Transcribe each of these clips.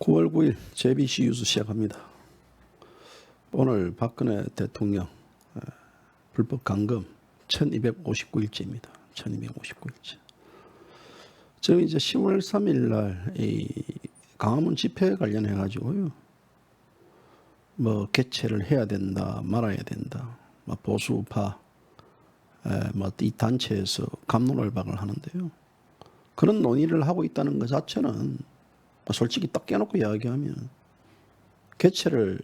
9월 9일 JBC 뉴스 시작합니다. 오늘 박근혜 대통령 불법 감금 1259일째입니다. 1259일째. 지금 이제 10월 3일 날 이 광화문 집회 관련해 가지고요. 뭐 개최를 해야 된다, 말아야 된다. 뭐 보수파 뭐 이 단체에서 갑론을박을 하는데요. 그런 논의를 하고 있다는 것 자체는 솔직히 딱 깨놓고 이야기하면 개최를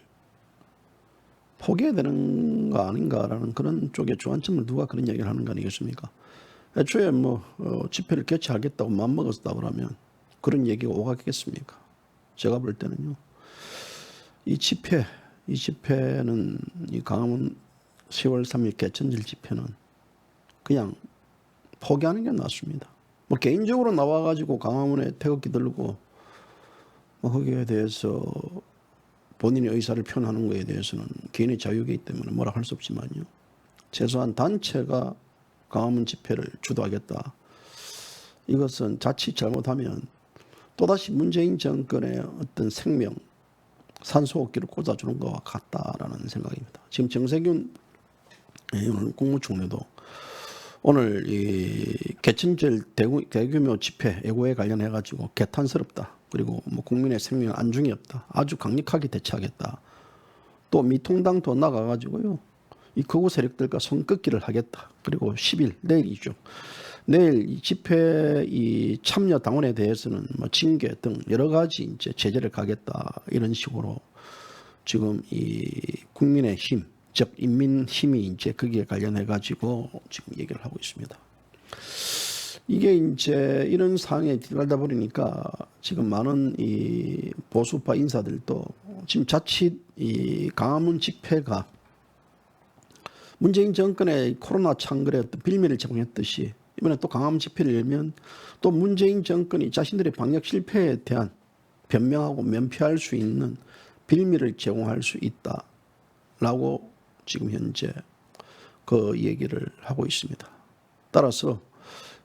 포기해야 되는 거 아닌가라는 그런 쪽의 주안점을 누가 그런 얘기를 하는 거 아니겠습니까? 애초에 집회를 개최하겠다고 맘먹었다 그러면 그런 얘기가 오가겠습니까? 제가 볼 때는요. 이 집회는 이 광화문 10월 3일 개천절 집회는 그냥 포기하는 게 낫습니다. 뭐 개인적으로 나와가지고 광화문에 태극기 들고 거기에 대해서 본인의 의사를 표현하는 것에 대해서는 개인의 자유이기 때문에 뭐라 할 수 없지만요. 최소한 단체가 광화문 집회를 주도하겠다. 이것은 자칫 잘못하면 또다시 문재인 정권의 어떤 생명, 산소호흡기를 꽂아주는 것과 같다라는 생각입니다. 지금 정세균 국무총리도 오늘 이 개천절 대규모 집회 애고에 관련해 가지고 개탄스럽다. 그리고 뭐 국민의 생명 안중이 없다. 아주 강력하게 대처하겠다. 또 미통당도 나가가지고요. 이 극우 세력들과 손꺾기를 하겠다. 그리고 10일 내일이죠. 내일 이 집회 이 참여 당원에 대해서는 뭐 징계 등 여러 가지 이제 제재를 가겠다. 이런 식으로 지금 이 국민의 힘, 즉 인민 힘이 이제 거기에 관련해 가지고 지금 얘기를 하고 있습니다. 이게 이제 이런 상황에 들어가다 보니까 지금 많은 이 보수파 인사들도 지금 자칫 이 광화문 집회가 문재인 정권의 코로나 창궐에 어떤 빌미를 제공했듯이 이번에 또 광화문 집회를 열면 또 문재인 정권이 자신들의 방역 실패에 대한 변명하고 면피할 수 있는 빌미를 제공할 수 있다라고 지금 현재 그 얘기를 하고 있습니다. 따라서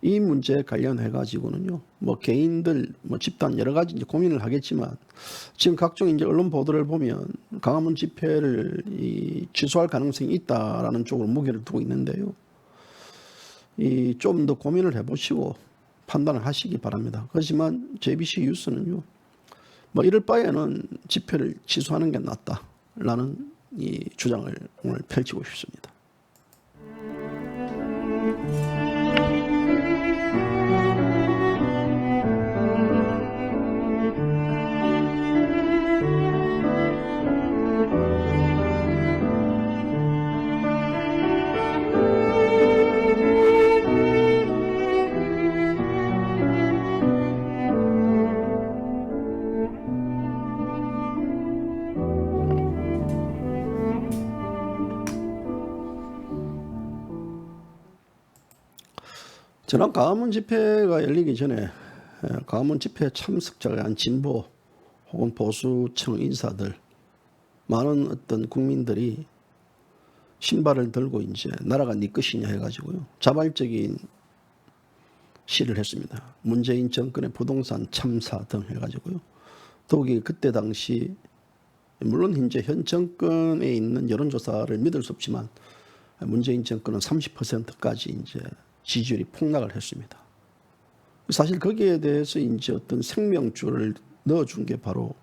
이 문제에 관련해 가지고는요, 뭐 개인들, 뭐 집단 여러 가지 이제 고민을 하겠지만 지금 각종 이제 언론 보도를 보면 광화문 집회를 취소할 가능성이 있다라는 쪽으로 무게를 두고 있는데요. 좀 더 고민을 해보시고 판단을 하시기 바랍니다. 그렇지만 JBC 뉴스는요, 뭐 이럴 바에는 집회를 취소하는 게 낫다라는 이 주장을 오늘 펼치고 싶습니다. 지난 광화문 집회가 열리기 전에 광화문 집회 참석자가 한 진보 혹은 보수층 인사들, 많은 어떤 국민들이 신발을 들고 이제 나라가 네 것이냐 해가지고요. 자발적인 시를 했습니다. 문재인 정권의 부동산 참사 등 해가지고요. 더욱이 그때 당시 물론 이제 현 정권에 있는 여론조사를 믿을 수 없지만 문재인 정권은 30%까지 이제 지지율이 폭락을 했습니다. 사실 거기에 대해서 이제 어떤 생명줄을 넣어준 게 바로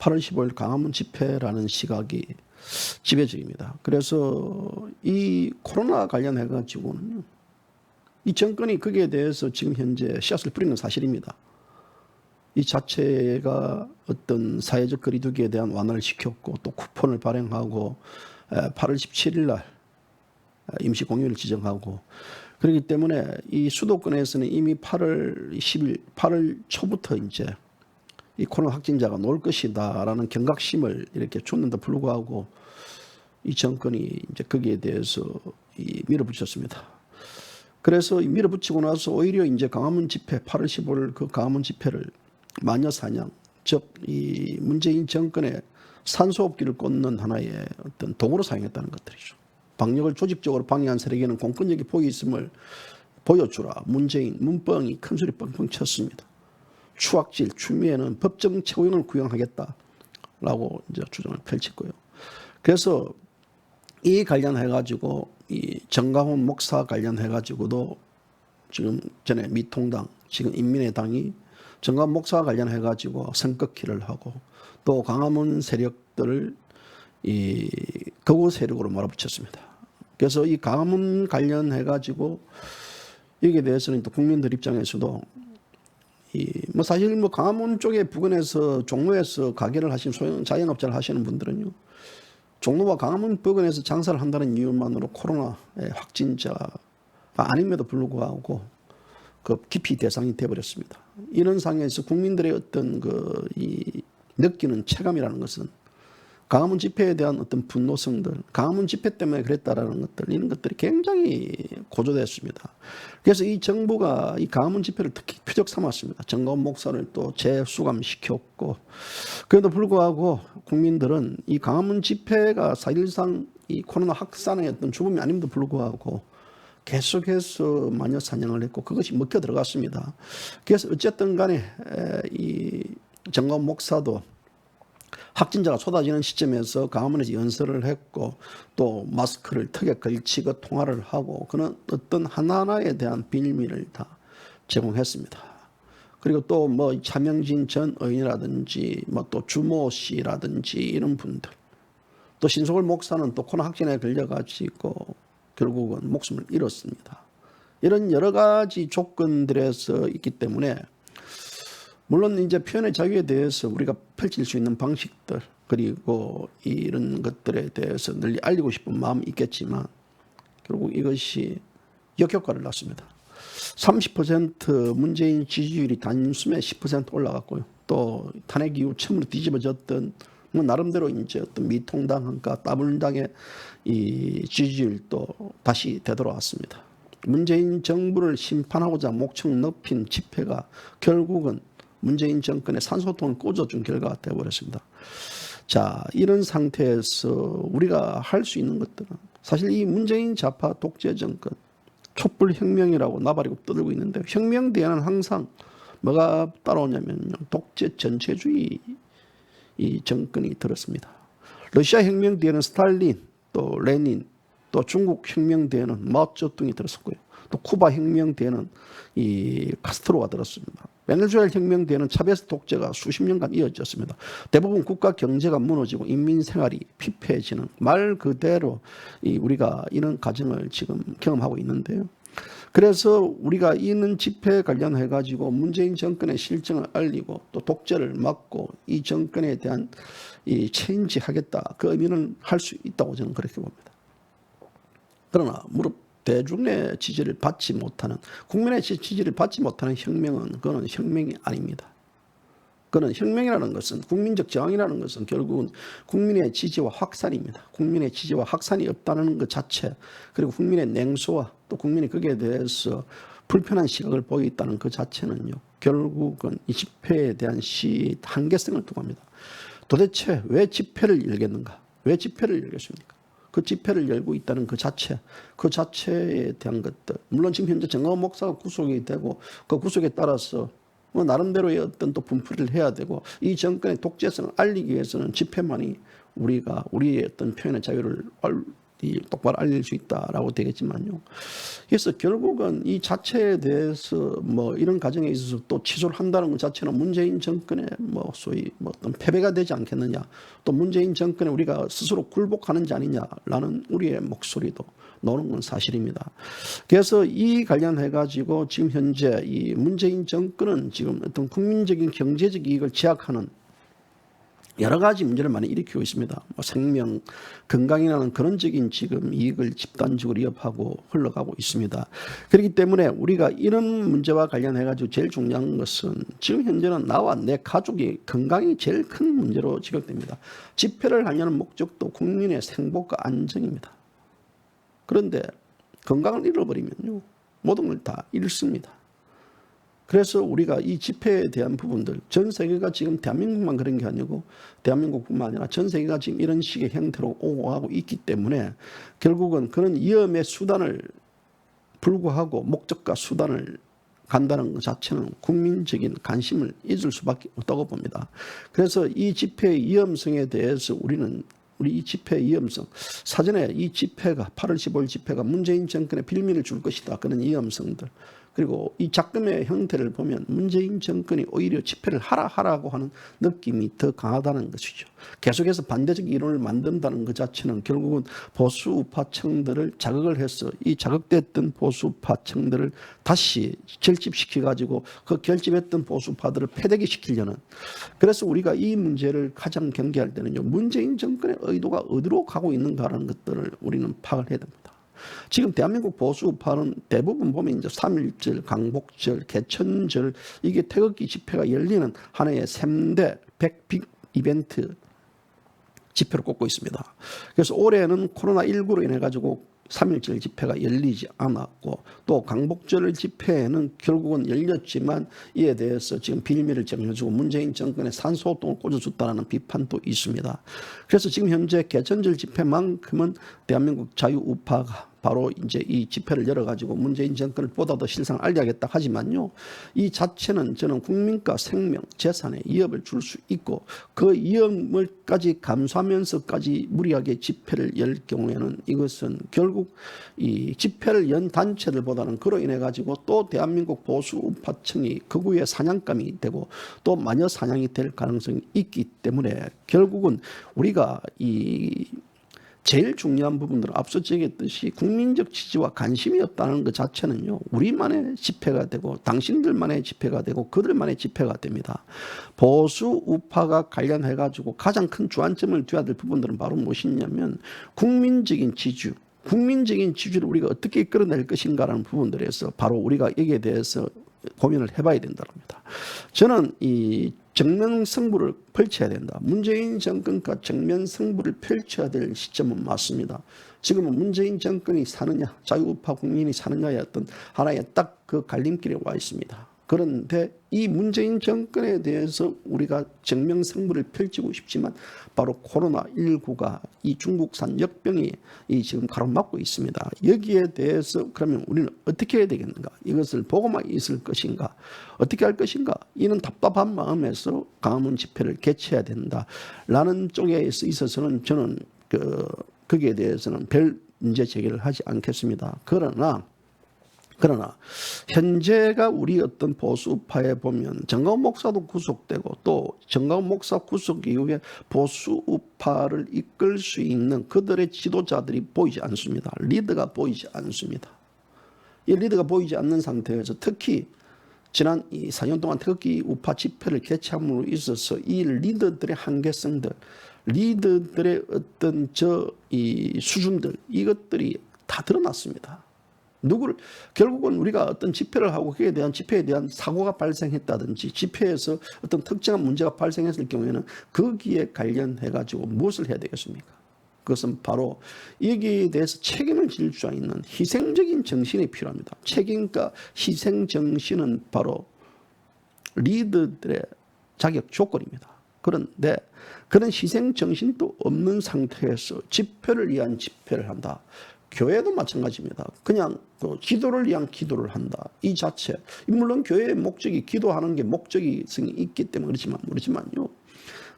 8월 15일 광화문 집회라는 시각이 지배적입니다. 그래서 이 코로나 관련해 가지고는 이 정권이 거기에 대해서 지금 현재 씨앗을 뿌리는 사실입니다. 이 자체가 어떤 사회적 거리두기에 대한 완화를 시켰고 또 쿠폰을 발행하고 8월 17일 날 임시 공휴일을 지정하고 그렇기 때문에 이 수도권에서는 이미 8월 10일, 8월 초부터 이제 이 코로나 확진자가 놀 것이다라는 경각심을 이렇게 줬는데 불구하고 이 정권이 이제 거기에 대해서 밀어붙였습니다. 그래서 밀어붙이고 나서 오히려 이제 광화문 집회, 8월 15일 그 광화문 집회를 마녀사냥, 즉 이 문재인 정권의 산소호흡기를 꽂는 하나의 어떤 도구로 사용했다는 것들이죠. 방역을 조직적으로 방해한 세력에는 공권력이 보여 있음을 보여주라. 문재인, 문뻥이 큰소리 뻥뻥 쳤습니다. 추악질, 추미에는 법정 최고형을 구형하겠다라고 이제 주장을 펼쳤고요. 그래서 이 관련해가지고 이 정강훈 목사 관련해가지고도 지금 전에 미통당, 지금 인민의당이 정강훈 목사 관련해가지고 선긋기를 하고 또 광화문 세력들을 이 극우 세력으로 몰아붙였습니다. 그래서 이 광화문 관련해가지고 여기에 대해서는 또 국민들 입장에서도 뭐 사실 뭐 광화문 쪽에 부근에서 종로에서 가게를 하신 소형 자영업자를 하시는 분들은요, 종로와 광화문 부근에서 장사를 한다는 이유만으로 코로나의 확진자가 아님에도 불구하고 그 기피 대상이 되어버렸습니다. 이런 상황에서 국민들의 어떤 이 느끼는 체감이라는 것은 광화문 집회에 대한 어떤 분노성들, 광화문 집회 때문에 그랬다라는 것들, 이런 것들이 굉장히 고조됐습니다. 그래서 이 정부가 이 광화문 집회를 특히 표적 삼았습니다. 정강훈 목사를 또 재수감시켰고, 그래도 불구하고 국민들은 이 광화문 집회가 사실상 이 코로나 확산의 어떤 주범이 아님에도 불구하고 계속해서 마녀 사냥을 했고 그것이 먹혀 들어갔습니다. 그래서 어쨌든 간에 이 정강훈 목사도 확진자가 쏟아지는 시점에서 광화문에서 연설을 했고 또 마스크를 턱에 걸치고 통화를 하고 그런 어떤 하나하나에 대한 비밀을 다 제공했습니다. 그리고 또 뭐 차명진 전 의원이라든지 뭐 또 주모 씨라든지 이런 분들, 또 신소골 목사는 또 코로나 확진에 걸려가지고 결국은 목숨을 잃었습니다. 이런 여러 가지 조건들에서 있기 때문에 물론 이제 표현의 자유에 대해서 우리가 펼칠 수 있는 방식들 그리고 이런 것들에 대해서 널리 알리고 싶은 마음이 있겠지만 결국 이것이 역효과를 낳습니다. 30% 문재인 지지율이 단숨에 10% 올라갔고요. 또 탄핵 이후 처음으로 뒤집어졌던 뭐 나름대로 이제 어떤 미통당과 따블당의 이 지지율도 다시 되돌아왔습니다. 문재인 정부를 심판하고자 목청 넓힌 집회가 결국은 문재인 정권의 산소통을 꽂아준 결과가 되어버렸습니다. 자, 이런 상태에서 우리가 할 수 있는 것들은 사실 이 문재인 좌파 독재 정권 촛불혁명이라고 나발이고 떠들고 있는데 혁명 뒤에는 항상 뭐가 따라오냐면요, 독재 전체주의 이 정권이 들었습니다. 러시아 혁명 뒤에는 스탈린, 또 레닌, 또 중국 혁명 뒤에는 마오쩌둥이 들었었고요. 또 쿠바 혁명 뒤에는 이 카스트로가 들었습니다. 베네수엘라 혁명 뒤에는 차베스 독재가 수십 년간 이어졌습니다. 대부분 국가 경제가 무너지고 인민 생활이 피폐해지는 말 그대로 우리가 이런 과정을 지금 경험하고 있는데요. 그래서 우리가 이런 집회에 관련해 가지고 문재인 정권의 실정을 알리고 또 독재를 막고 이 정권에 대한 이 체인지하겠다, 그 의미는 할 수 있다고 저는 그렇게 봅니다. 그러나 대중의 지지를 받지 못하는, 국민의 지지를 받지 못하는 혁명은 그거는 혁명이 아닙니다. 그는 혁명이라는 것은, 국민적 저항이라는 것은 결국은 국민의 지지와 확산입니다. 국민의 지지와 확산이 없다는 것 자체, 그리고 국민의 냉소와 또 국민이 거기에 대해서 불편한 시각을 보이고 있다는 그 자체는요, 결국은 이 집회에 대한 한계성을 두고 합니다. 도대체 왜 집회를 열겠는가? 왜 집회를 열겠습니까? 그 집회를 열고 있다는 그 자체에 대한 것들. 물론 지금 현재 정강훈 목사가 구속이 되고 그 구속에 따라서 뭐 나름대로의 어떤 또 분풀이를 해야 되고 이 정권의 독재성을 알리기 위해서는 집회만이 우리가 우리의 어떤 표현의 자유를 똑바로 알릴 수 있다라고 되겠지만요. 그래서 결국은 이 자체에 대해서 뭐 이런 과정에 있어서 또 취소를 한다는 것 자체는 문재인 정권의 뭐 소위 뭐 어떤 패배가 되지 않겠느냐, 또 문재인 정권에 우리가 스스로 굴복하는지 아니냐라는 우리의 목소리도 나오는 건 사실입니다. 그래서 이 관련해 가지고 지금 현재 이 문재인 정권은 지금 어떤 국민적인 경제적 이익을 제약하는 여러 가지 문제를 많이 일으키고 있습니다. 뭐 생명, 건강이라는 근원적인 지금 이익을 집단적으로 위협하고 흘러가고 있습니다. 그렇기 때문에 우리가 이런 문제와 관련해가지고 제일 중요한 것은 지금 현재는 나와 내 가족의 건강이 제일 큰 문제로 지적됩니다. 집회를 하려는 목적도 국민의 생복과 안정입니다. 그런데 건강을 잃어버리면요, 모든 걸 다 잃습니다. 그래서 우리가 이 집회에 대한 부분들, 전 세계가 지금 대한민국만 그런 게 아니고 대한민국뿐만 아니라 전 세계가 지금 이런 식의 형태로 오고 가고 있기 때문에 결국은 그런 위험의 수단을 불구하고 목적과 수단을 간다는 것 자체는 국민적인 관심을 잊을 수밖에 없다고 봅니다. 그래서 이 집회의 위험성에 대해서 우리 이 집회의 위험성, 사전에 이 집회가 8월 15일 집회가 문재인 정권의 빌미를 줄 것이다. 그런 위험성들. 그리고 이 작금의 형태를 보면 문재인 정권이 오히려 집회를 하라고 하는 느낌이 더 강하다는 것이죠. 계속해서 반대적 이론을 만든다는 것 자체는 결국은 보수 우파층들을 자극을 해서 이 자극됐던 보수 우파층들을 다시 결집시켜가지고 그 결집했던 보수 우파들을 패대기 시키려는, 그래서 우리가 이 문제를 가장 경계할 때는요, 문재인 정권의 의도가 어디로 가고 있는가라는 것들을 우리는 파악을 해야 됩니다. 지금 대한민국 보수 우파는 대부분 보면 이제 3.1절, 강복절, 개천절, 이게 태극기 집회가 열리는 하나의 3대 빅 이벤트 집회를 꼽고 있습니다. 그래서 올해는 코로나19로 인해 가지고 3.1절 집회가 열리지 않았고, 또 강복절 집회에는 결국은 열렸지만 이에 대해서 지금 빌미를 정해주고 문재인 정권의 산소호통을 꽂아줬다는 비판도 있습니다. 그래서 지금 현재 개천절 집회만큼은 대한민국 자유우파가 바로 이제 이 집회를 열어가지고 문재인 정권을 보다 더 실상을 알려야겠다 하지만요, 이 자체는 저는 국민과 생명, 재산에 위협을 줄 수 있고 그 위험을까지 감수하면서까지 무리하게 집회를 열 경우에는 이것은 결국 이 집회를 연 단체들보다는 그로 인해 가지고 또 대한민국 보수 우파층이 극우의 사냥감이 되고 또 마녀 사냥이 될 가능성이 있기 때문에 결국은 우리가 이 제일 중요한 부분들은 앞서 얘기했듯이 국민적 지지와 관심이 없다는 것 자체는요, 우리만의 집회가 되고 당신들만의 집회가 되고 그들만의 집회가 됩니다. 보수 우파가 관련해 가지고 가장 큰 주안점을 둬야 될 부분들은 바로 무엇이냐면 국민적인 지지를 우리가 어떻게 이끌어낼 것인가라는 부분들에서 바로 우리가 여기에 대해서 고민을 해봐야 된답니다. 저는 이 정면 승부를 펼쳐야 된다. 문재인 정권과 정면 승부를 펼쳐야 될 시점은 맞습니다. 지금은 문재인 정권이 사느냐, 자유우파 국민이 사느냐의 어떤 하나의 딱 그 갈림길에 와 있습니다. 그런데 이 문재인 정권에 대해서 우리가 정면 승부를 펼치고 싶지만 바로 코로나19가 이 중국산 역병이 이 지금 가로막고 있습니다. 여기에 대해서 그러면 우리는 어떻게 해야 되겠는가? 이것을 보고만 있을 것인가? 어떻게 할 것인가? 이는 답답한 마음에서 광화문 집회를 개최해야 된다라는 쪽에 있어서는 저는 거기에 대해서는 별 문제 제기를 하지 않겠습니다. 그러나 현재가 우리 어떤 보수우파에 보면 정가훈 목사도 구속되고 또 정가훈 목사 구속 이후에 보수우파를 이끌 수 있는 그들의 지도자들이 보이지 않습니다. 리더가 보이지 않습니다. 이 리더가 보이지 않는 상태에서 특히 지난 이 4년 동안 태극기 우파 집회를 개최함으로 있어서 이 리더들의 한계성들, 리더들의 어떤 이 수준들, 이것들이 다 드러났습니다. 결국은 우리가 어떤 집회를 하고 그에 대한 집회에 대한 사고가 발생했다든지 집회에서 어떤 특정한 문제가 발생했을 경우에는 거기에 관련해 가지고 무엇을 해야 되겠습니까? 그것은 바로 여기에 대해서 책임을 질 수 있는 희생적인 정신이 필요합니다. 책임과 희생 정신은 바로 리더들의 자격 조건입니다. 그런데 그런 희생 정신도 없는 상태에서 집회를 위한 집회를 한다. 교회도 마찬가지입니다. 그냥 기도를 위한 기도를 한다. 이 자체. 물론 교회의 목적이 기도하는 게 목적성이 있기 때문에 그렇지만요.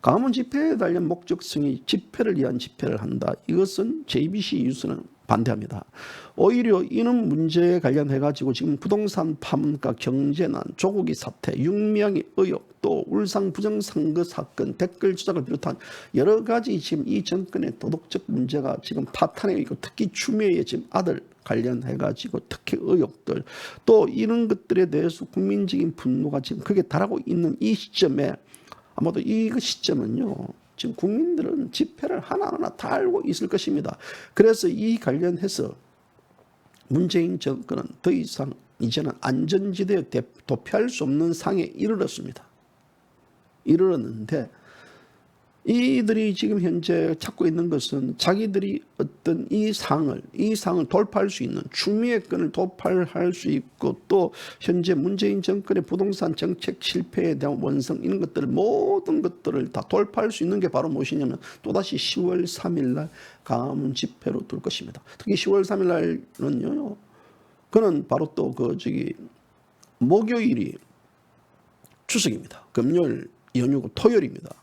광화문 집회에 관련 목적성이 집회를 위한 집회를 한다. 이것은 JBC 유스는 반대합니다. 오히려 이런 문제에 관련해 가지고 지금 부동산 파문과 경제난, 조국이 사태, 윤미향의 의혹, 또 울산 부정선거 사건, 댓글 조작을 비롯한 여러 가지 지금 이 정권의 도덕적 문제가 지금 파탄에 있고 특히 추미애의 지금 아들 관련해 가지고 특히 의혹들, 또 이런 것들에 대해서 국민적인 분노가 지금 크게 달하고 있는 이 시점에 아마도 이 시점은요, 지금 국민들은 집회를 하나하나 다 알고 있을 것입니다. 그래서 이 관련해서 문재인 정권은 더 이상 이제는 안전지대에 도피할 수 없는 상에 이르렀는데 이들이 지금 현재 찾고 있는 것은 자기들이 어떤 이 상을 돌파할 수 있는 추미애권을 돌파할 수 있고 또 현재 문재인 정권의 부동산 정책 실패에 대한 원성 이런 것들 모든 것들을 다 돌파할 수 있는 게 바로 무엇이냐면 또다시 10월 3일 날 광화문 집회로 둘 것입니다. 특히 10월 3일 날은요, 그는 바로 또 목요일이 추석입니다. 금요일 연휴고 토요일입니다.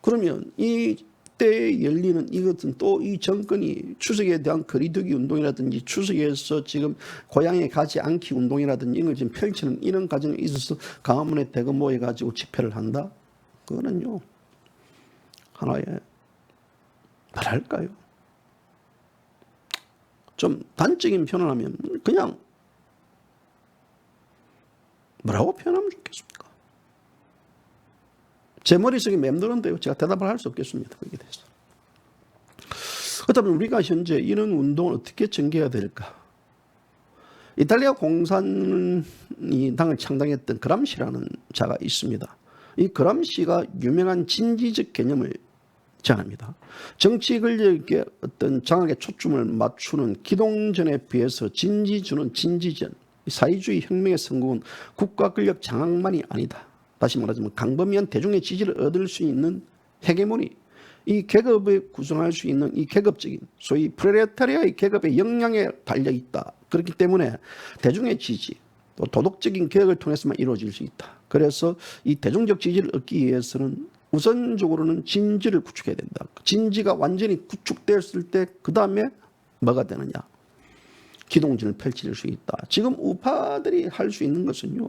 그러면 이때 열리는 이것은 또 이 정권이 추석에 대한 거리두기 운동이라든지 추석에서 지금 고향에 가지 않기 운동이라든지 이걸 지금 펼치는 이런 과정에 있어서 광화문에 대거 모여가지고 집회를 한다? 그거는요, 하나의 뭐랄까요? 좀 단적인 표현을 하면 그냥 뭐라고 표현하면 좋겠습니까? 제 머릿속에 맴도는데요. 제가 대답을 할 수 없겠습니다. 거기에 대해서. 그렇다면 우리가 현재 이런 운동을 어떻게 전개해야 될까? 이탈리아 공산이 당을 창당했던 그람시라는 자가 있습니다. 이 그람시가 유명한 진지적 개념을 제안합니다. 정치 권력에 어떤 장악에 초점을 맞추는 기동전에 비해서 진지주는 진지전, 사회주의 혁명의 성공은 국가 권력 장악만이 아니다. 다시 말하자면 강범위한 대중의 지지를 얻을 수 있는 헤게모니, 이 계급을 구성할 수 있는 이 계급적인 소위 프레레타리아의 계급의 역량에 달려있다. 그렇기 때문에 대중의 지지, 또 도덕적인 개혁을 통해서만 이루어질 수 있다. 그래서 이 대중적 지지를 얻기 위해서는 우선적으로는 진지를 구축해야 된다. 진지가 완전히 구축되었을 때 그 다음에 뭐가 되느냐? 기동진을 펼칠 수 있다. 지금 우파들이 할 수 있는 것은요,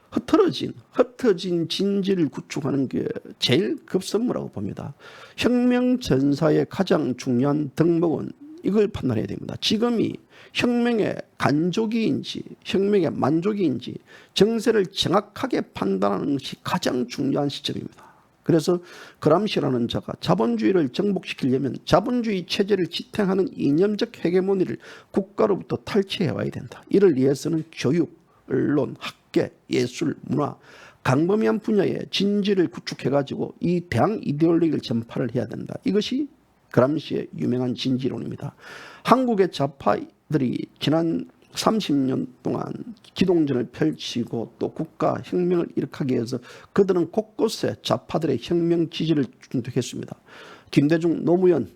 흩어진 진지를 구축하는 게 제일 급선무라고 봅니다. 혁명 전사의 가장 중요한 덕목은 이걸 판단해야 됩니다. 지금이 혁명의 간족이인지 혁명의 만족이인지 정세를 정확하게 판단하는 것이 가장 중요한 시점입니다. 그래서 그람시라는 자가 자본주의를 정복시키려면 자본주의 체제를 지탱하는 이념적 헤게모니를 국가로부터 탈취해와야 된다. 이를 위해서는 교육, 언론, 학계, 예술, 문화, 강범위한 분야의 진지를 구축해가지고 이 대항 이데올로기를 전파를 해야 된다. 이것이 그람시의 유명한 진지론입니다. 한국의 좌파들이 지난 30년 동안 기동전을 펼치고 또 국가 혁명을 일으키기 위해서 그들은 곳곳에 좌파들의 혁명 지지를 준득했습니다. 김대중, 노무현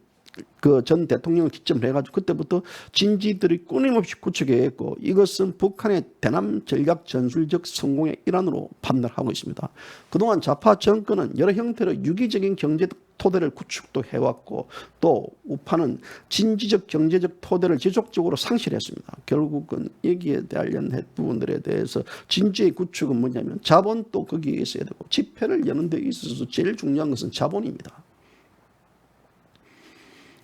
그 전 대통령을 기점으로 해가지고 그때부터 진지들이 끊임없이 구축해했고 이것은 북한의 대남 전략 전술적 성공의 일환으로 판단하고 있습니다. 그동안 좌파 정권은 여러 형태로 유기적인 경제적 토대를 구축도 해왔고 또 우파는 진지적 경제적 토대를 지속적으로 상실했습니다. 결국은 여기에 관련된 부분들에 대해서 진지의 구축은 뭐냐면 자본도 거기에 있어야 되고 집회를 여는 데 있어서 제일 중요한 것은 자본입니다.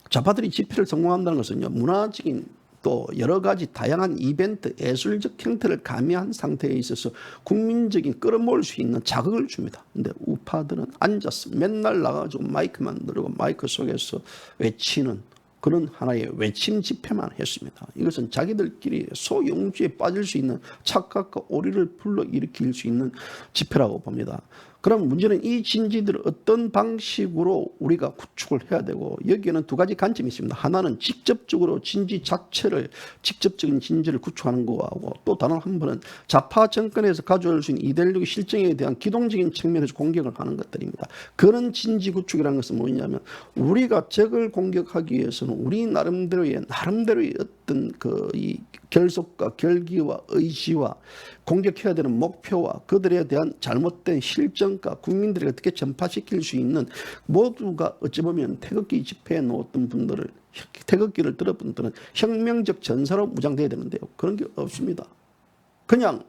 좌파들이 집회를 성공한다는 것은요, 문화적인 또 여러 가지 다양한 이벤트, 예술적 형태를 가미한 상태에 있어서 국민적인 끌어모을 수 있는 자극을 줍니다. 근데 우파들은 앉아서 맨날 나가지고 마이크만 들고 마이크 속에서 외치는 그런 하나의 외침 집회만 했습니다. 이것은 자기들끼리 소용주에 빠질 수 있는 착각과 오리를 불러일으킬 수 있는 집회라고 봅니다. 그럼 문제는 이 진지들을 어떤 방식으로 우리가 구축을 해야 되고 여기에는 두 가지 관점이 있습니다. 하나는 직접적으로 진지 자체를 직접적인 진지를 구축하는 거하고 또 다른 한 번은 좌파 정권에서 가져올 수 있는 이데올로기 실정에 대한 기동적인 측면에서 공격을 하는 것들입니다. 그런 진지 구축이라는 것은 뭐냐면 우리가 적을 공격하기 위해서는 우리 나름대로의 어떤 이 결속과 결기와 의지와 공격해야 되는 목표와 그들에 대한 잘못된 실정과 국민들이 어떻게 전파시킬 수 있는 모두가 어찌 보면 태극기 집회에 놓았던 분들을 태극기를 들은 분들은 혁명적 전사로 무장돼야 되는데요. 그런 게 없습니다. 그냥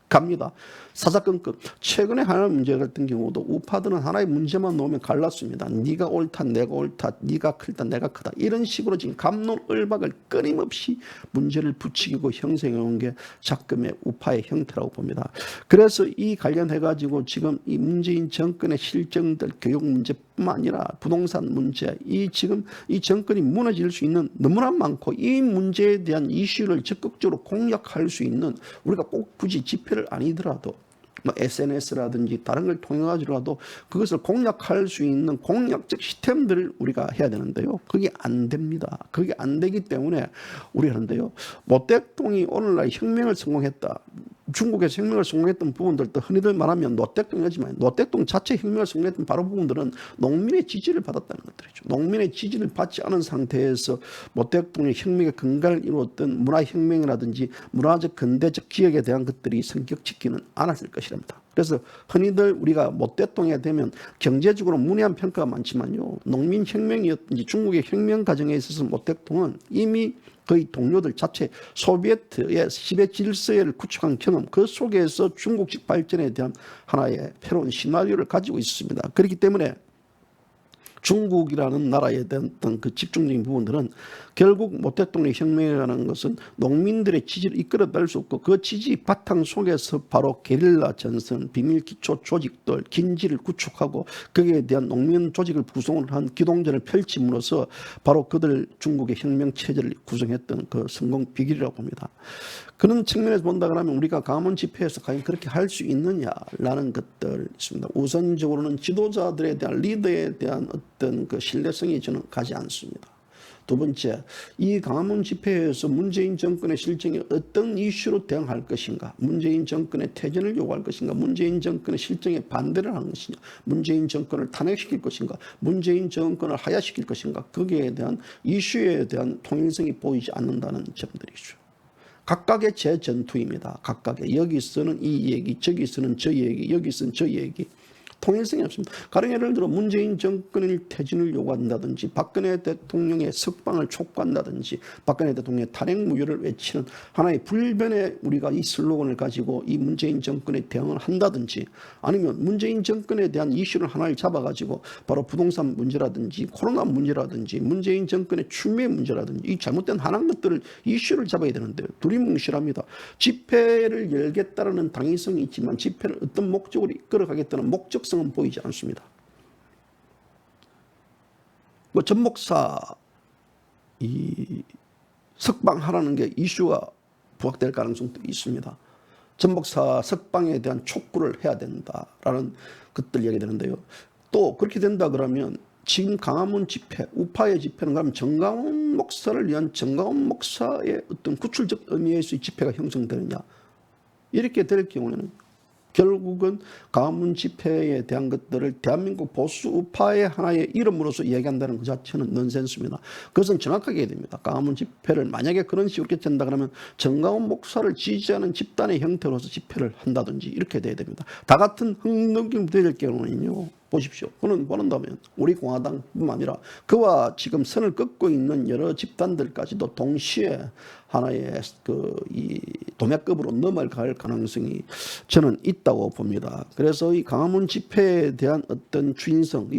갑니다. 사사건건. 최근에 하나 문제 같은 경우도 우파들은 하나의 문제만 놓으면 갈랐습니다. 네가 옳다, 내가 옳다, 네가 크다, 내가 크다. 이런 식으로 지금 갑론을박을 끊임없이 문제를 부추기고 형성해온 게 작금의 우파의 형태라고 봅니다. 그래서 이 관련해가지고 지금 이 문재인 정권의 실정들 교육 문제뿐만 아니라 부동산 문제, 지금 이 정권이 무너질 수 있는 너무나 많고 이 문제에 대한 이슈를 적극적으로 공략할 수 있는 우리가 꼭 굳이 집회를 아니더라도 SNS라든지 다른 걸 통해 가지고라도 그것을 공략할 수 있는 공략적 시스템들을 우리가 해야 되는데요. 그게 안 됩니다. 그게 안 되기 때문에 우리 하는데요. 모택동이 오늘날 혁명을 성공했다. 중국에서 혁명을 성공했던 부분들도 흔히들 말하면 노택동이지만 노택동 자체 혁명을 성공했던 바로 부분들은 농민의 지지를 받았다는 것들이죠. 농민의 지지를 받지 않은 상태에서 노택동의 혁명의 근간을 이루었던 문화혁명이라든지 문화적 근대적 기억에 대한 것들이 성격짓기는 않았을 것이랍니다. 그래서 흔히들 우리가 모택동에 되면 경제적으로 문외한 평가가 많지만요, 농민혁명이었든지 중국의 혁명 과정에 있어서 모택동은 이미 거의 동료들 자체 소비에트의 시대 질서를 구축한 경험, 그 속에서 중국식 발전에 대한 하나의 새로운 시나리오를 가지고 있습니다. 그렇기 때문에 중국이라는 나라에 대한 어떤 그 집중적인 부분들은 결국 모택동의 혁명이라는 것은 농민들의 지지를 이끌어낼 수 없고 그 지지 바탕 속에서 바로 게릴라 전선, 비밀 기초 조직들, 긴지를 구축하고 거기에 대한 농민 조직을 구성을 한 기동전을 펼침으로써 바로 그들 중국의 혁명 체제를 구성했던 그 성공 비결이라고 봅니다. 그런 측면에서 본다 그러면 우리가 광화문 집회에서 과연 그렇게 할 수 있느냐라는 것들 있습니다. 우선적으로는 지도자들에 대한 리더에 대한 어떤 그 신뢰성이 저는 가지 않습니다. 두 번째, 이 광화문 집회에서 문재인 정권의 실정에 어떤 이슈로 대응할 것인가, 문재인 정권의 퇴진을 요구할 것인가, 문재인 정권의 실정에 반대를 하는 것이냐, 문재인 정권을 탄핵시킬 것인가, 문재인 정권을 하야시킬 것인가, 거기에 대한 이슈에 대한 통일성이 보이지 않는다는 점들이죠. 각각의 재전투입니다. 각각의 여기서는 이 얘기, 저기서는 저 얘기, 여기서는 저 얘기. 통일성이 없습니다. 가령 예를 들어 문재인 정권의 퇴진을 요구한다든지 박근혜 대통령의 석방을 촉구한다든지 박근혜 대통령의 탄핵 무효를 외치는 하나의 불변의 우리가 이 슬로건을 가지고 이 문재인 정권에 대응을 한다든지 아니면 문재인 정권에 대한 이슈를 하나를 잡아가지고 바로 부동산 문제라든지 코로나 문제라든지 문재인 정권의 추미애 문제라든지 이 잘못된 하나의 것들을 이슈를 잡아야 되는데 두리뭉실합니다. 집회를 열겠다라는 당위성이 있지만 집회를 어떤 목적으로 이끌어가겠다는 목적성은 보이지 않습니다. 뭐 전 목사 이 석방하라는 게 이슈가 부각될 가능성도 있습니다. 전 목사 석방에 대한 촉구를 해야 된다라는 것들 얘기되는데요. 또 그렇게 된다 그러면 지금 광화문 집회, 우파의 집회는 그러면 정강훈 목사를 위한 정강훈 목사의 어떤 구출적 의미에서 이 집회가 형성되느냐, 이렇게 될 경우에는 결국은 광화문 집회에 대한 것들을 대한민국 보수 우파의 하나의 이름으로서 이야기한다는 그 자체는 넌센스입니다. 그것은 정확하게 해야 됩니다. 광화문 집회를 만약에 그런 식으로 된다 그러면 정강훈 목사를 지지하는 집단의 형태로서 집회를 한다든지 이렇게 돼야 됩니다. 다 같은 흥능경 될 경우는요, 보십시오. 그는 보는다면 우리 공화당뿐만 아니라 그와 지금 선을 긋고 있는 여러 집단들까지도 동시에 하나의 이 도매급으로 넘어갈 가능성이 저는 있다고 봅니다. 그래서 이 광화문 집회에 대한 어떤 주인성,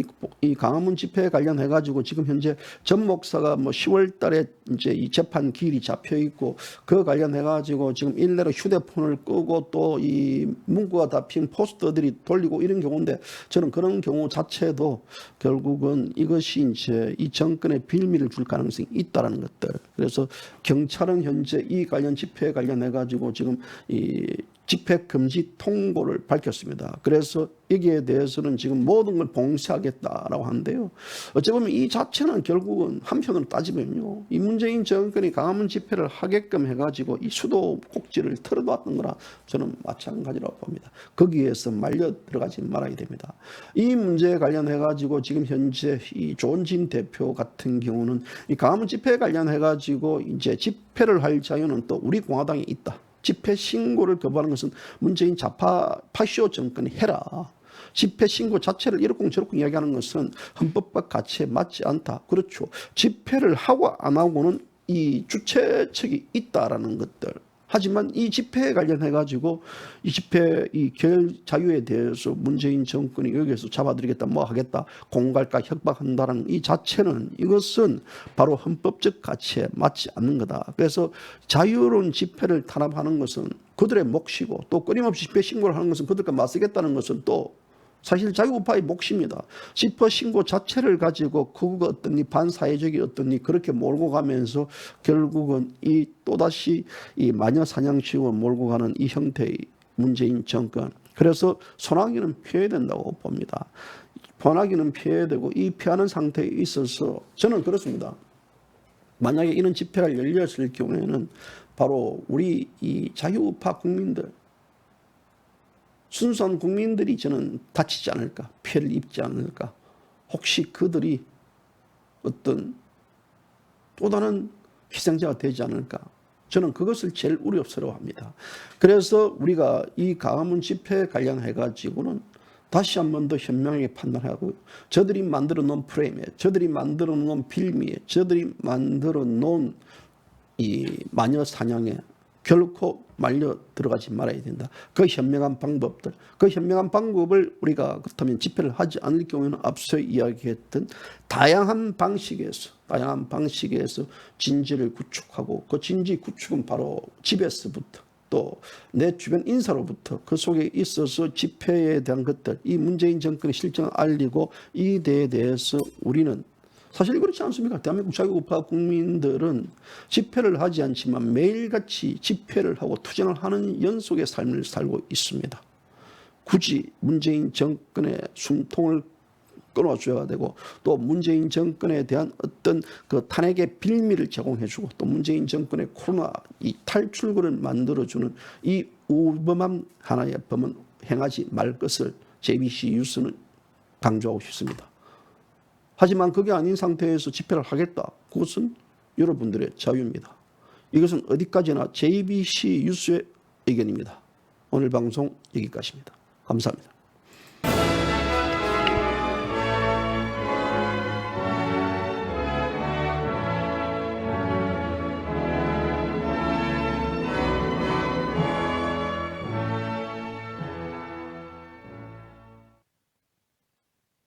이 광화문 집회에 관련해 가지고 지금 현재 전 목사가 뭐 10월 달에 이제 이 재판 기일이 잡혀 있고 그 관련해 가지고 지금 일례로 휴대폰을 끄고 또 이 문구가 잡힌 포스터들이 돌리고 이런 경우인데 저는 그런 경우 자체도 결국은 이것이 이제 이 정권의 빌미를 줄 가능성이 있다라는 것들. 그래서 경찰은 현재 이 관련 집회에 관련해 가지고 지금 이 집회 금지 통보를 밝혔습니다. 그래서 여기에 대해서는 지금 모든 걸 봉쇄하겠다라고 하는데요. 어찌 보면 이 자체는 결국은 한편으로 따지면요, 이 문재인 정권이 광화문 집회를 하게끔 해가지고 이 수도 꼭지를 털어놨던 거나 저는 마찬가지라고 봅니다. 거기에서 말려 들어가지 말아야 됩니다. 이 문제에 관련해가지고 지금 현재 이 조은진 대표 같은 경우는 이 광화문 집회에 관련해가지고 이제 집회를 할 자유는 또 우리 공화당에 있다. 집회 신고를 거부하는 것은 문재인 좌파 파쇼 정권이 해라. 집회 신고 자체를 이렇쿵 저렇쿵 이야기하는 것은 헌법과 가치에 맞지 않다. 그렇죠. 집회를 하고 안 하고는 이 주최 측이 있다라는 것들. 하지만 이 집회에 관련해 가지고 이 집회 이 결 자유에 대해서 문재인 정권이 여기에서 잡아들이겠다, 뭐 하겠다, 공갈까 협박한다는 이 자체는 이것은 바로 헌법적 가치에 맞지 않는 거다. 그래서 자유로운 집회를 탄압하는 것은 그들의 몫이고 또 끊임없이 집회 신고를 하는 것은 그들과 맞서겠다는 것은 또 사실 자유우파의 몫입니다. 집회 신고 자체를 가지고 그거가 어떠니 반사회적이 어떠니 그렇게 몰고 가면서 결국은 이 또다시 이 마녀 사냥식으로 몰고 가는 이 형태의 문재인 정권. 그래서 소나기는 피해야 된다고 봅니다. 소나기는 피해야 되고 이 피하는 상태에 있어서 저는 그렇습니다. 만약에 이런 집회가 열렸을 경우에는 바로 우리 이 자유우파 국민들, 순수한 국민들이 저는 다치지 않을까, 피해를 입지 않을까, 혹시 그들이 어떤 또 다른 희생자가 되지 않을까, 저는 그것을 제일 우려스러워합니다. 그래서 우리가 이 광화문 집회 관련해 가지고는 다시 한 번 더 현명하게 판단하고, 저들이 만들어 놓은 프레임에, 저들이 만들어 놓은 빌미에, 저들이 만들어 놓은 이 마녀 사냥에 결코 말려 들어가지 말아야 된다. 그 현명한 방법들, 그 현명한 방법을 우리가 그렇다면 집회를 하지 않을 경우에는 앞서 이야기했던 다양한 방식에서 진지를 구축하고, 그 진지 구축은 바로 집에서부터 또 내 주변 인사로부터 그 속에 있어서 집회에 대한 것들, 이 문재인 정권의 실정을 알리고 이 데에 대해서 우리는 사실 그렇지 않습니까? 대한민국 자유우파 국민들은 집회를 하지 않지만 매일같이 집회를 하고 투쟁을 하는 연속의 삶을 살고 있습니다. 굳이 문재인 정권의 숨통을 끊어줘야 되고, 또 문재인 정권에 대한 어떤 그 탄핵의 빌미를 제공해주고, 또 문재인 정권의 코로나 이 탈출구를 만들어주는 이 우범한 하나의 범은 행하지 말 것을 JBC 뉴스는 강조하고 싶습니다. 하지만 그게 아닌 상태에서 집회를 하겠다, 그것은 여러분들의 자유입니다. 이것은 어디까지나 JBC 뉴스의 의견입니다. 오늘 방송 여기까지입니다. 감사합니다.